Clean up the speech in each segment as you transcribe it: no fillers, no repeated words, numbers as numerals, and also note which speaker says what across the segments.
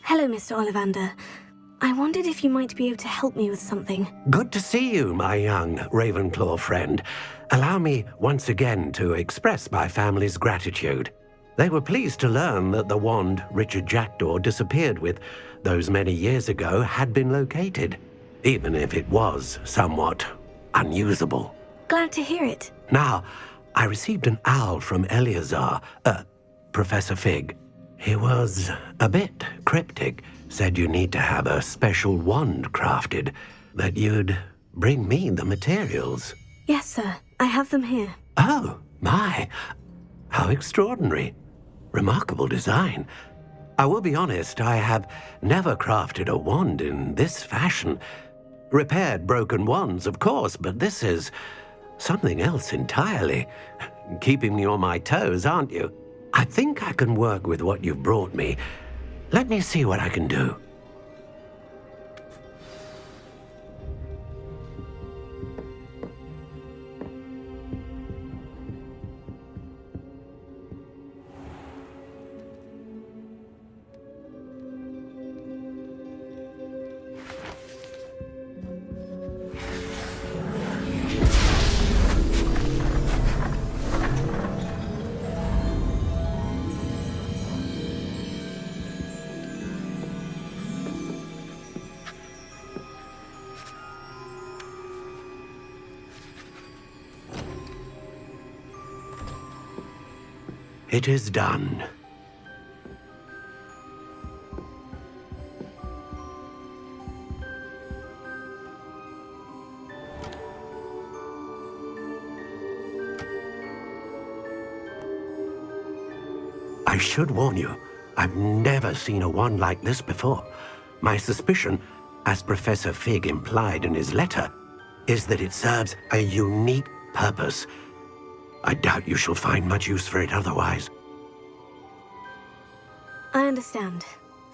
Speaker 1: Hello, Mr. Ollivander. I wondered if you might be able to help me with something.
Speaker 2: Good to see you, my young Ravenclaw friend. Allow me once again to express my family's gratitude. They were pleased to learn that the wand Richard Jackdaw disappeared with those many years ago had been located, even if it was somewhat unusable.
Speaker 1: Glad to hear it.
Speaker 2: Now, I received an owl from Eleazar, Professor Fig. He was a bit cryptic, said you need to have a special wand crafted, that you'd bring me the materials.
Speaker 1: Yes, sir. I have them here.
Speaker 2: Oh, my. How extraordinary. Remarkable design. I will be honest, I have never crafted a wand in this fashion. Repaired broken wands, of course, but this is something else entirely. Keeping me on my toes, aren't you? I think I can work with what you've brought me. Let me see what I can do. It is done. I should warn you, I've never seen a wand like this before. My suspicion, as Professor Fig implied in his letter, is that it serves a unique purpose. I doubt you shall find much use for it otherwise.
Speaker 1: I understand.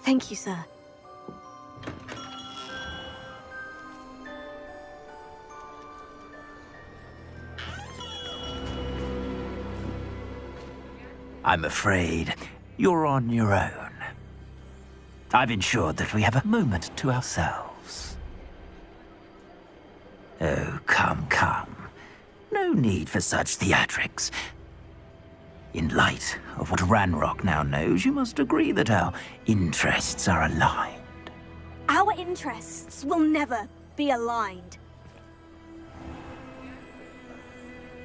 Speaker 1: Thank you, sir.
Speaker 3: I'm afraid you're on your own. I've ensured that we have a moment to ourselves. Oh, come, come. No need for such theatrics. In light of what Ranrock now knows, you must agree that our interests are aligned.
Speaker 1: Our interests will never be aligned.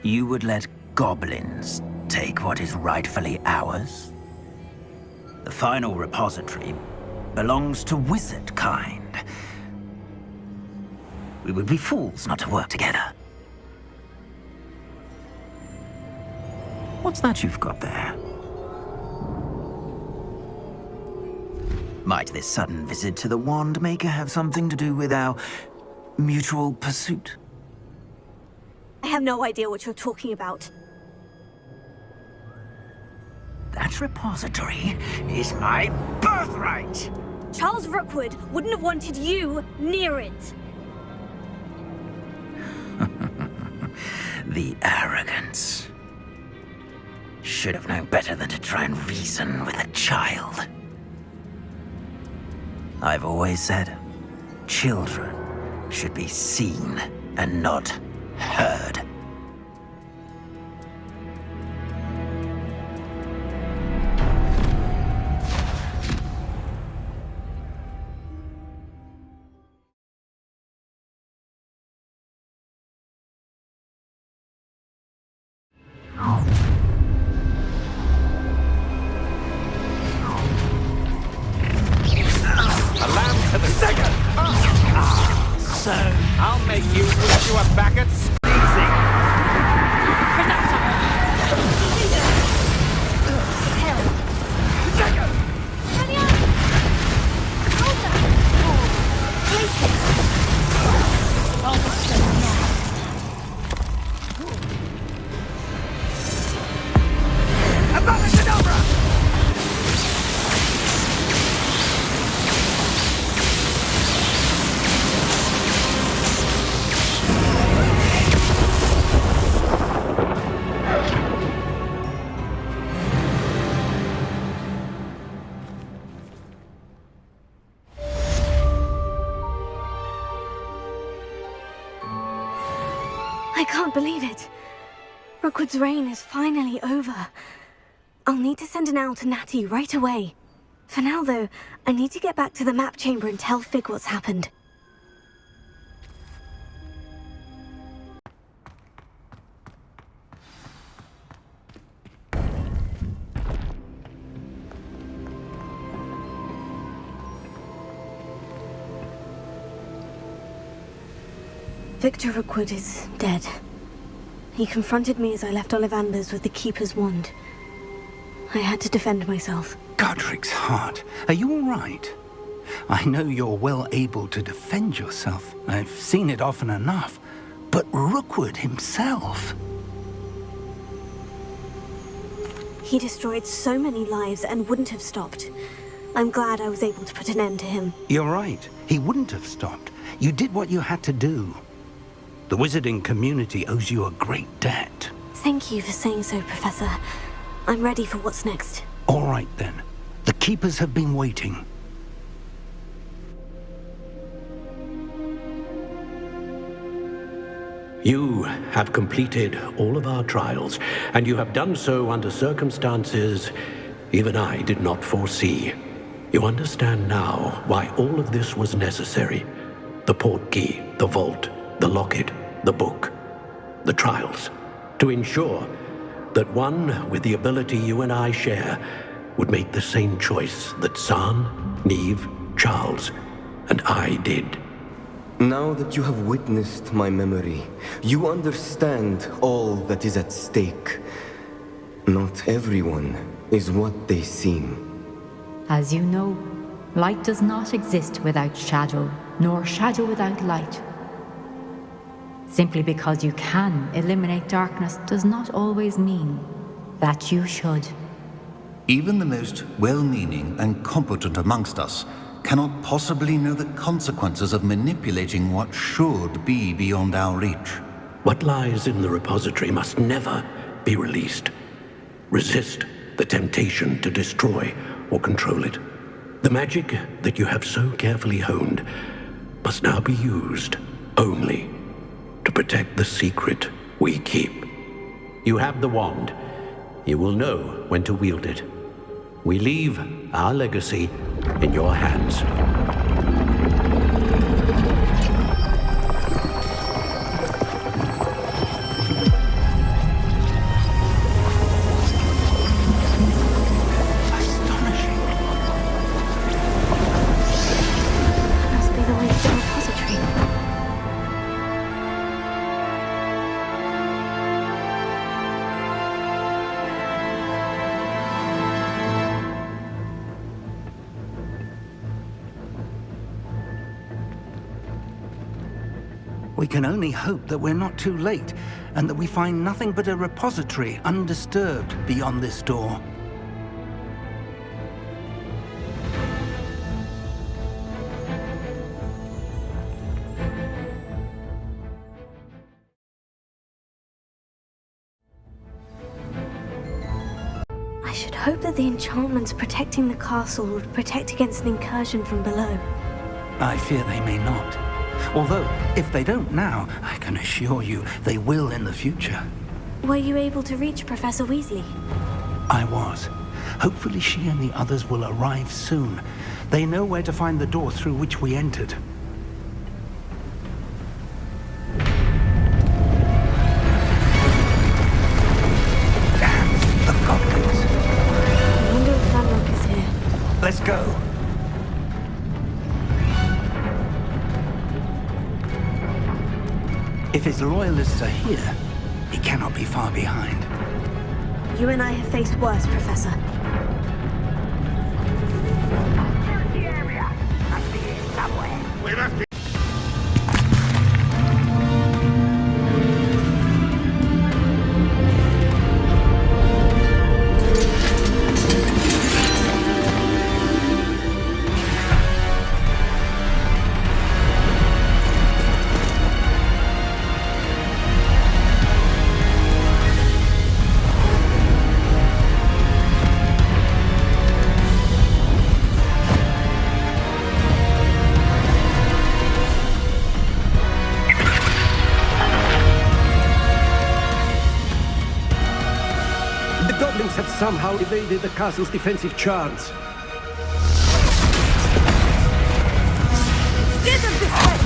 Speaker 3: You would let goblins take what is rightfully ours? The final repository belongs to wizard kind. We would be fools not to work together. What's that you've got there? Might this sudden visit to the Wand Maker have something to do with our mutual pursuit?
Speaker 1: I have no idea what you're talking about.
Speaker 3: That repository is my birthright!
Speaker 1: Charles Rookwood wouldn't have wanted you near it.
Speaker 3: The arrogance. Should have known better than to try and reason with a child. I've always said, children should be seen and not heard.
Speaker 4: So, I'll make you wish you were back at easy.
Speaker 1: I can't believe it. Rookwood's reign is finally over. I'll need to send an owl to Natty right away. For now, though, I need to get back to the map chamber and tell Fig what's happened. Victor Rookwood is dead. He confronted me as I left Ollivander's with the Keeper's wand. I had to defend myself.
Speaker 4: Godric's heart, are you all right? I know you're well able to defend yourself. I've seen it often enough. But Rookwood himself...
Speaker 1: He destroyed so many lives and wouldn't have stopped. I'm glad I was able to put an end to him.
Speaker 4: You're right. He wouldn't have stopped. You did what you had to do. The wizarding community owes you a great debt.
Speaker 1: Thank you for saying so, Professor. I'm ready for what's next.
Speaker 4: All right, then. The Keepers have been waiting.
Speaker 2: You have completed all of our trials, and you have done so under circumstances even I did not foresee. You understand now why all of this was necessary. The portkey, the vault, the locket, the book, the trials. To ensure that one with the ability you and I share would make the same choice that San, Neve, Charles, and I did.
Speaker 5: Now that you have witnessed my memory, you understand all that is at stake. Not everyone is what they seem.
Speaker 6: As you know, light does not exist without shadow, nor shadow without light. Simply because you can eliminate darkness does not always mean that you should.
Speaker 7: Even the most well-meaning and competent amongst us cannot possibly know the consequences of manipulating what should be beyond our reach.
Speaker 2: What lies in the repository must never be released. Resist the temptation to destroy or control it. The magic that you have so carefully honed must now be used only to protect the secret we keep. You have the wand. You will know when to wield it. We leave our legacy in your hands.
Speaker 1: Must be the way to the repository.
Speaker 4: We can only hope that we're not too late, and that we find nothing but a repository undisturbed beyond this door.
Speaker 1: I should hope that the enchantments protecting the castle would protect against an incursion from below.
Speaker 4: I fear they may not. Although, if they don't now, I can assure you they will in the future.
Speaker 1: Were you able to reach Professor Weasley?
Speaker 4: I was. Hopefully she and the others will arrive soon. They know where to find the door through which we entered. Damn, the goblins.
Speaker 1: I wonder if Ranrock is here.
Speaker 4: Let's go. If his loyalists are here, he cannot be far behind.
Speaker 1: You and I have faced worse, Professor.
Speaker 2: somehow evaded the castle's defensive charms.
Speaker 8: Steer them this way!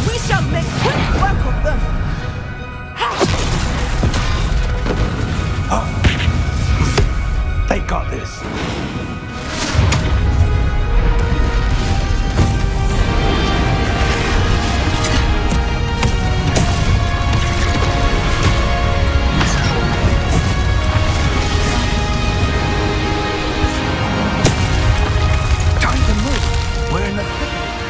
Speaker 8: We shall make quick work of them!
Speaker 4: They got this. Time to move. We're in the thick of it.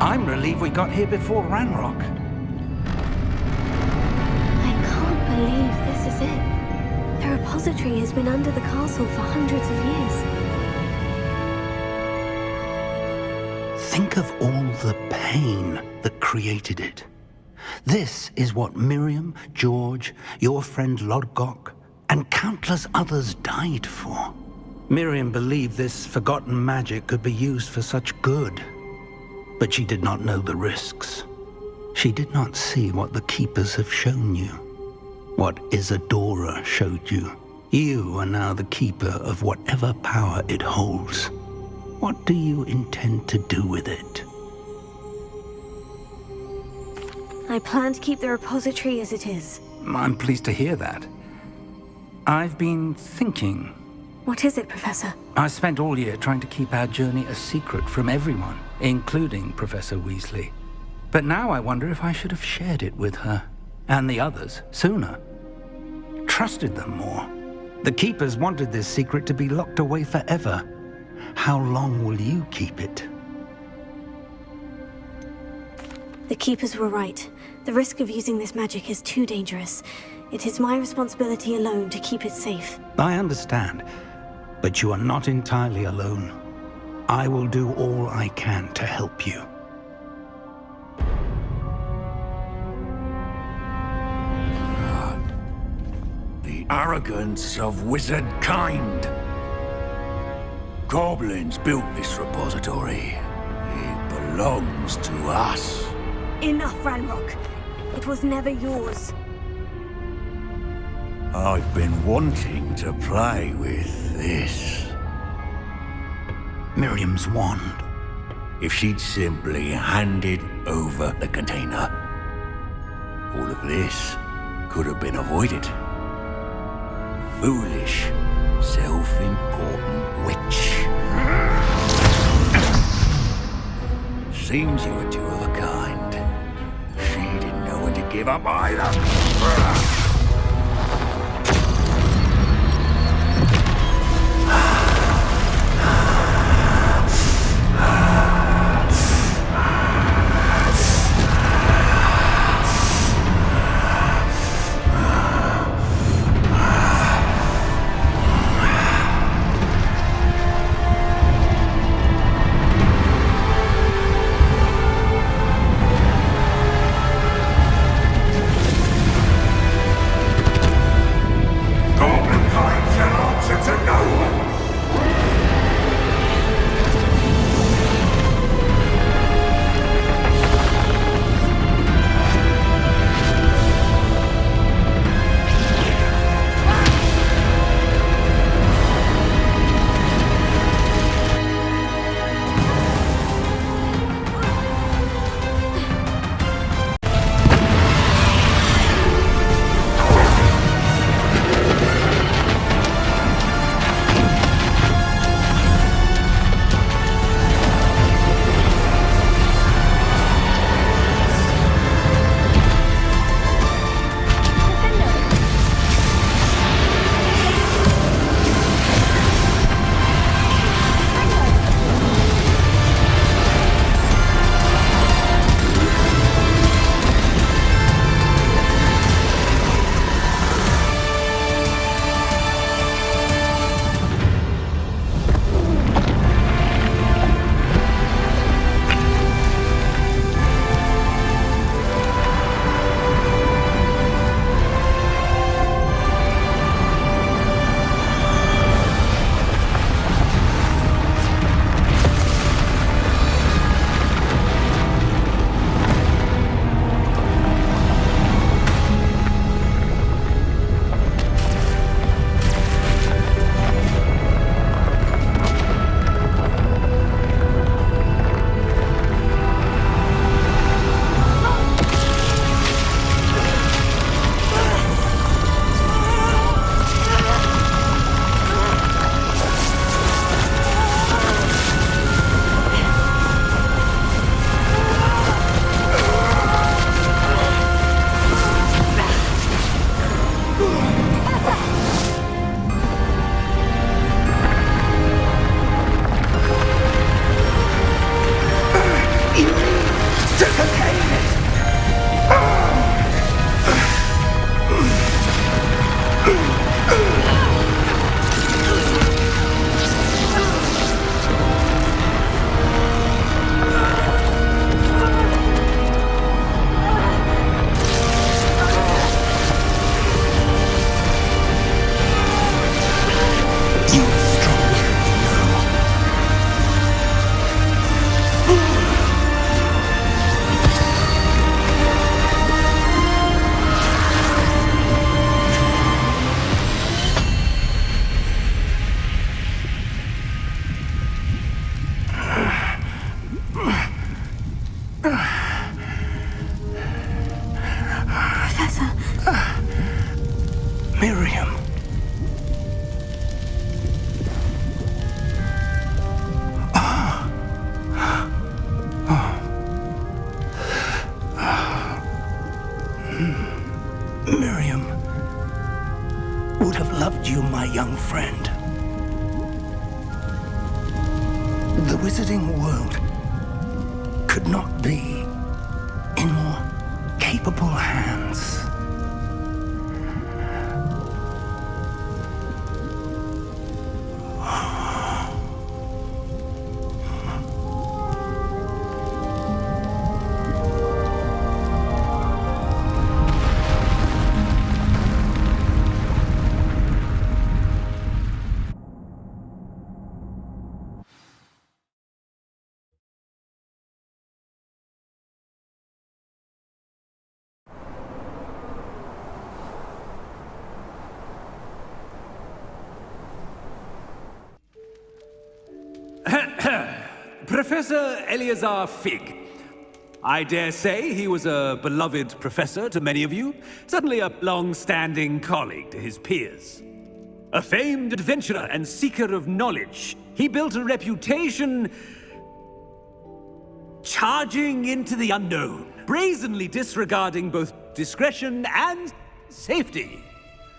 Speaker 4: I'm relieved we got here before Ranrock.
Speaker 1: I can't believe this is it. The repository has been under the castle for hundreds of years.
Speaker 4: Think of all the pain that created it. This is what Miriam, George, your friend Lodgok, and countless others died for. Miriam believed this forgotten magic could be used for such good. But she did not know the risks. She did not see what the Keepers have shown you. What Isadora showed you. You are now the Keeper of whatever power it holds. What do you intend to do with it?
Speaker 1: I plan to keep the repository as it is.
Speaker 4: I'm pleased to hear that. I've been thinking.
Speaker 1: What is it, Professor?
Speaker 4: I spent all year trying to keep our journey a secret from everyone, including Professor Weasley. But now I wonder if I should have shared it with her, and the others, sooner. Trusted them more. The Keepers wanted this secret to be locked away forever. How long will you keep it?
Speaker 1: The Keepers were right. The risk of using this magic is too dangerous. It is my responsibility alone to keep it safe.
Speaker 4: I understand, but you are not entirely alone. I will do all I can to help you.
Speaker 9: The arrogance of wizard kind. Goblins built this repository. It belongs to us.
Speaker 1: Enough, Ranrock. It was never yours.
Speaker 9: I've been wanting to play with this.
Speaker 4: Miriam's wand.
Speaker 9: If she'd simply handed over the container, all of this could have been avoided. Foolish, self-important witch. Seems you were two of a kind. She didn't know when to give up either.
Speaker 4: Miriam. Miriam would have loved you, my young friend. The wizarding world could not be in more capable hands.
Speaker 10: Professor Eleazar Fig. I dare say he was a beloved professor to many of you, certainly a long-standing colleague to his peers. A famed adventurer and seeker of knowledge, he built a reputation charging into the unknown, brazenly disregarding both discretion and safety,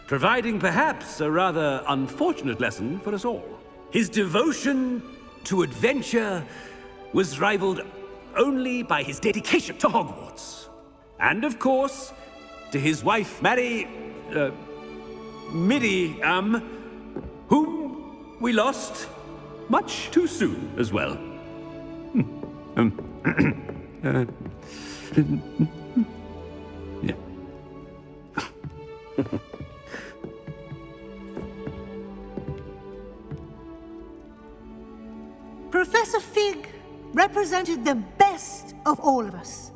Speaker 10: providing perhaps a rather unfortunate lesson for us all. His devotion to adventure was rivaled only by his dedication to Hogwarts. And of course, to his wife, Middy, whom we lost much too soon as well. Yeah.
Speaker 11: Professor Fig represented the best of all of us.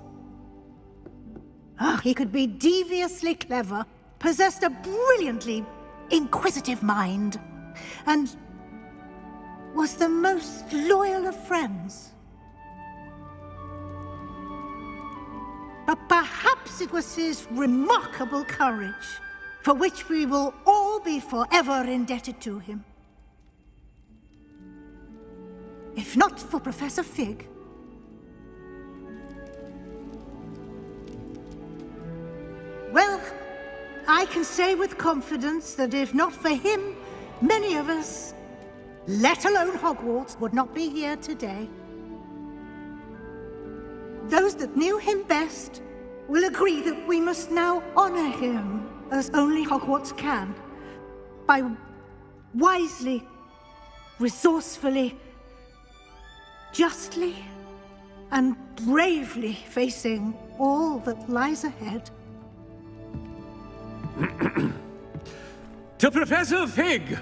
Speaker 11: He could be deviously clever, possessed a brilliantly inquisitive mind, and was the most loyal of friends. But perhaps it was his remarkable courage, for which we will all be forever indebted to him. If not for Professor Fig, well, I can say with confidence that if not for him, many of us, let alone Hogwarts, would not be here today. Those that knew him best will agree that we must now honor him as only Hogwarts can, by wisely, resourcefully, justly, and bravely facing all that lies ahead.
Speaker 10: To Professor Fig!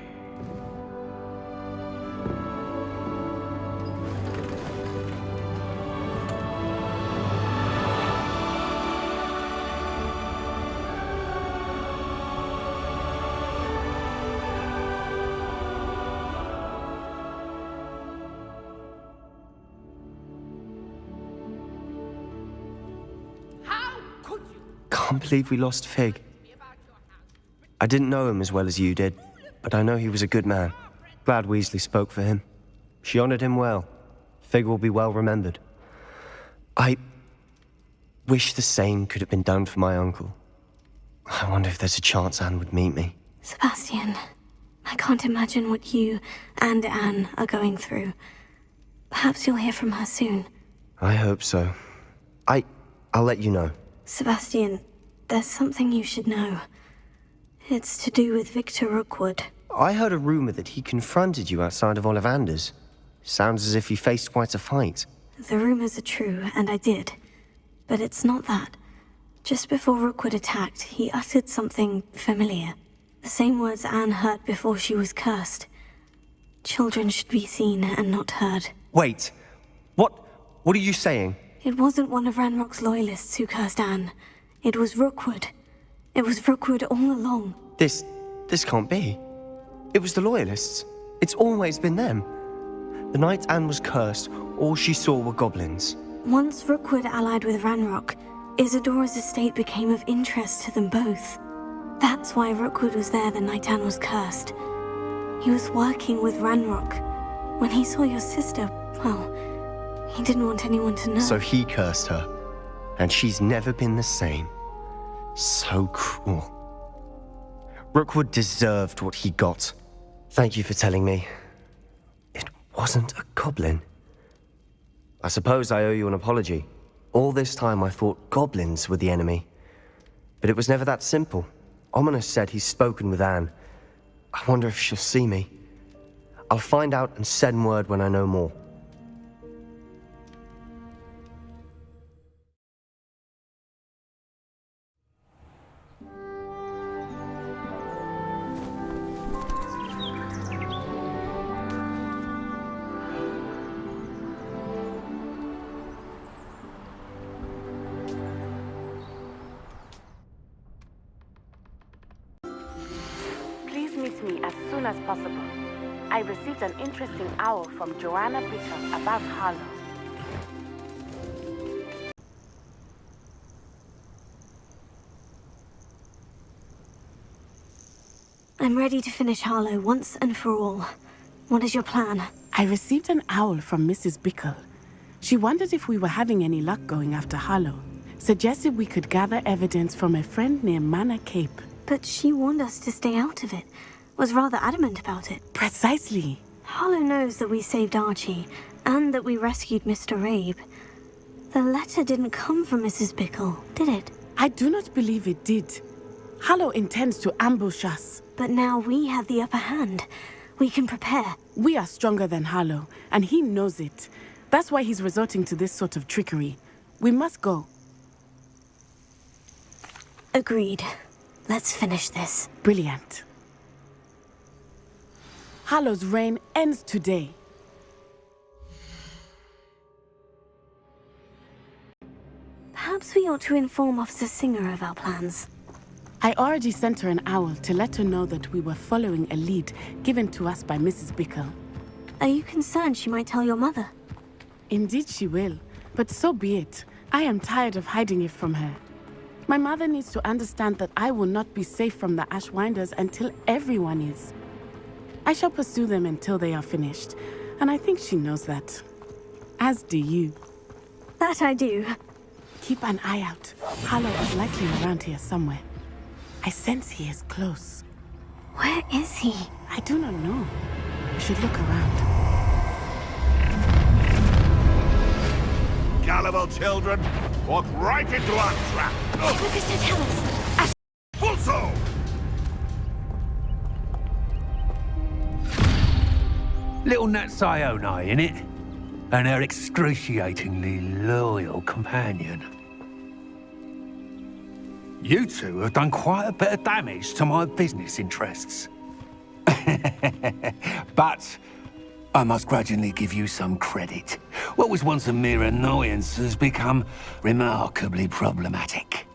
Speaker 12: Can't believe we lost Fig. I didn't know him as well as you did, but I know he was a good man. Glad Weasley spoke for him. She honored him well. Fig will be well remembered. I wish the same could have been done for my uncle. I wonder if there's a chance Anne would meet me.
Speaker 1: Sebastian, I can't imagine what you and Anne are going through. Perhaps you'll hear from her soon.
Speaker 12: I hope so. I'll let you know.
Speaker 1: Sebastian, there's something you should know. It's to do with Victor Rookwood.
Speaker 12: I heard a rumor that he confronted you outside of Ollivander's. Sounds as if you faced quite a fight.
Speaker 1: The rumors are true, and I did. But it's not that. Just before Rookwood attacked, he uttered something familiar. The same words Anne heard before she was cursed. Children should be seen and not heard.
Speaker 12: Wait. What are you saying?
Speaker 1: It wasn't one of Ranrock's loyalists who cursed Anne. It was Rookwood. It was Rookwood all along.
Speaker 12: This can't be. It was the loyalists. It's always been them. The night Anne was cursed, all she saw were goblins.
Speaker 1: Once Rookwood allied with Ranrock, Isadora's estate became of interest to them both. That's why Rookwood was there the night Anne was cursed. He was working with Ranrock. When he saw your sister, well, he didn't want anyone to know.
Speaker 12: So he cursed her, and she's never been the same. So cruel. Rookwood deserved what he got. Thank you for telling me. It wasn't a goblin. I suppose I owe you an apology. All this time I thought goblins were the enemy. But it was never that simple. Ominous said he's spoken with Anne. I wonder if she'll see me. I'll find out and send word when I know more.
Speaker 13: Please meet me as soon as possible. I received an interesting owl from Joanna Bishop about Harlow.
Speaker 1: I'm ready to finish Harlow once and for all. What is your plan?
Speaker 14: I received an owl from Mrs. Bickle. She wondered if we were having any luck going after Harlow. Suggested we could gather evidence from a friend near Manor Cape.
Speaker 1: But she warned us to stay out of it. Was rather adamant about it.
Speaker 14: Precisely.
Speaker 1: Harlow knows that we saved Archie, and that we rescued Mr. Abe. The letter didn't come from Mrs. Bickle, did it?
Speaker 14: I do not believe it did. Harlow intends to ambush us.
Speaker 1: But now we have the upper hand. We can prepare.
Speaker 14: We are stronger than Harlow, and he knows it. That's why he's resorting to this sort of trickery. We must go.
Speaker 1: Agreed. Let's finish this.
Speaker 14: Brilliant. Harlow's reign ends today.
Speaker 1: Perhaps we ought to inform Officer Singer of our plans.
Speaker 14: I already sent her an owl to let her know that we were following a lead given to us by Mrs. Bickle.
Speaker 1: Are you concerned she might tell your mother?
Speaker 14: Indeed she will, but so be it. I am tired of hiding it from her. My mother needs to understand that I will not be safe from the Ashwinders until everyone is. I shall pursue them until they are finished, and I think she knows that. As do you.
Speaker 1: That I do.
Speaker 14: Keep an eye out. Harlow is likely around here somewhere. I sense he is close.
Speaker 1: Where is he?
Speaker 14: I do not know. We should look around.
Speaker 9: Gullible children, walk right into our trap.
Speaker 1: Focus to tell us.
Speaker 9: Full sail!
Speaker 15: Little Nat Sione, innit? And her excruciatingly loyal companion. You two have done quite a bit of damage to my business interests. But I must grudgingly give you some credit. What was once a mere annoyance has become remarkably problematic.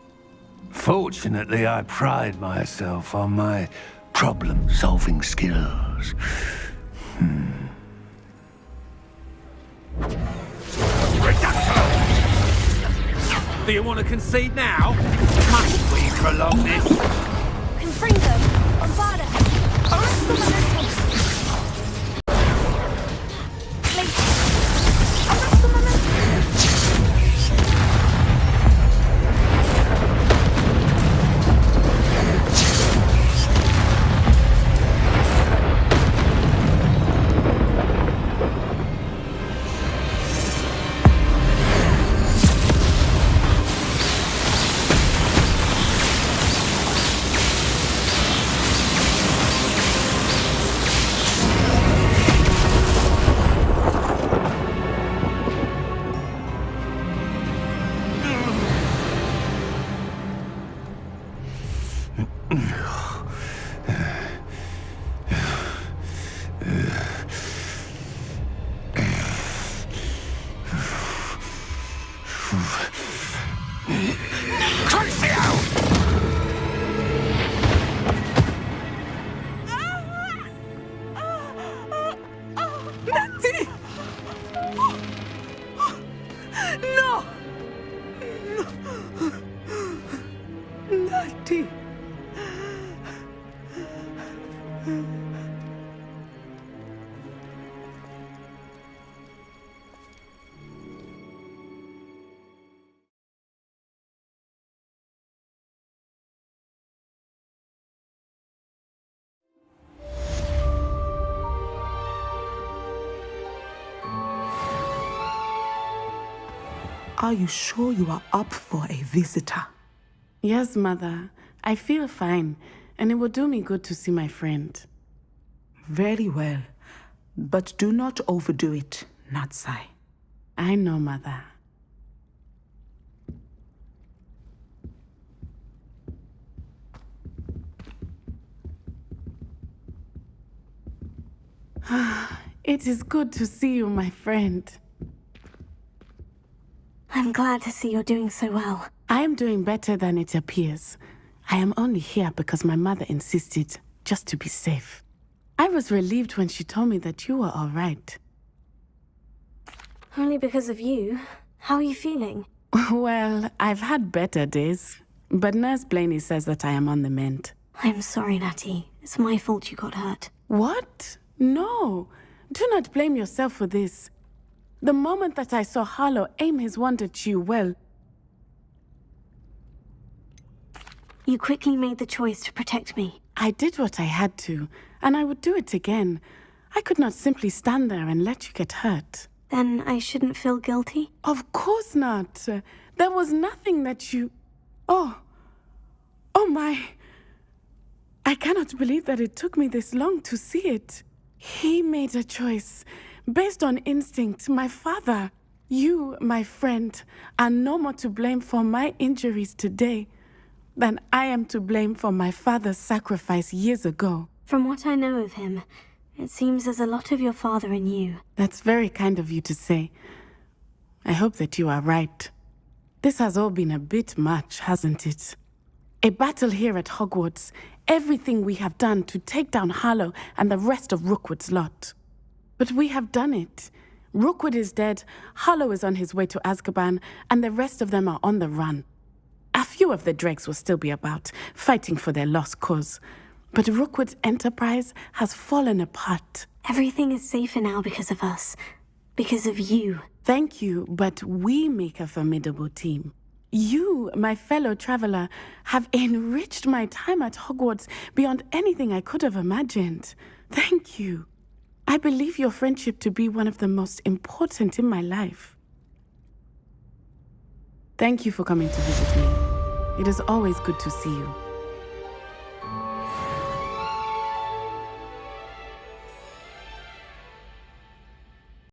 Speaker 15: Fortunately, I pride myself on my problem-solving skills.
Speaker 10: Do you want to concede now? Must we prolong this?
Speaker 1: Confringo, Bombada, arrest the momentum. Please, arrest the momentum.
Speaker 16: Are you sure you are up for a visitor?
Speaker 14: Yes, Mother. I feel fine, and it will do me good to see my friend.
Speaker 16: Very well. But do not overdo it, Natsai.
Speaker 14: I know, Mother. It is good to see you, my friend.
Speaker 1: I'm glad to see you're doing so well.
Speaker 14: I am doing better than it appears. I am only here because my mother insisted, just to be safe. I was relieved when she told me that you were all right.
Speaker 1: Only because of you. How are you feeling?
Speaker 14: Well, I've had better days, but Nurse Blaney says that I am on the mend.
Speaker 1: I'm sorry, Natty. It's my fault you got hurt.
Speaker 14: What? No. Do not blame yourself for this. The moment that I saw Harlow aim his wand at you, well...
Speaker 1: You quickly made the choice to protect me.
Speaker 14: I did what I had to, and I would do it again. I could not simply stand there and let you get hurt.
Speaker 1: Then I shouldn't feel guilty?
Speaker 14: Of course not. There was nothing that you... Oh my... I cannot believe that it took me this long to see it. He made a choice based on instinct. My father, you, my friend, are no more to blame for my injuries today than I am to blame for my father's sacrifice years ago.
Speaker 1: From what I know of him, it seems there's a lot of your father in you.
Speaker 14: That's very kind of you to say. I hope that you are right. This has all been a bit much, hasn't it? A battle here at Hogwarts. Everything we have done to take down Harlow and the rest of Rookwood's lot. But we have done it. Rookwood is dead, Harlow is on his way to Azkaban, and the rest of them are on the run. A few of the dregs will still be about, fighting for their lost cause. But Rookwood's enterprise has fallen apart.
Speaker 1: Everything is safer now because of us. Because of you.
Speaker 14: Thank you, but we make a formidable team. You, my fellow traveler, have enriched my time at Hogwarts beyond anything I could have imagined. Thank you. I believe your friendship to be one of the most important in my life. Thank you for coming to visit me. It is always good to see you.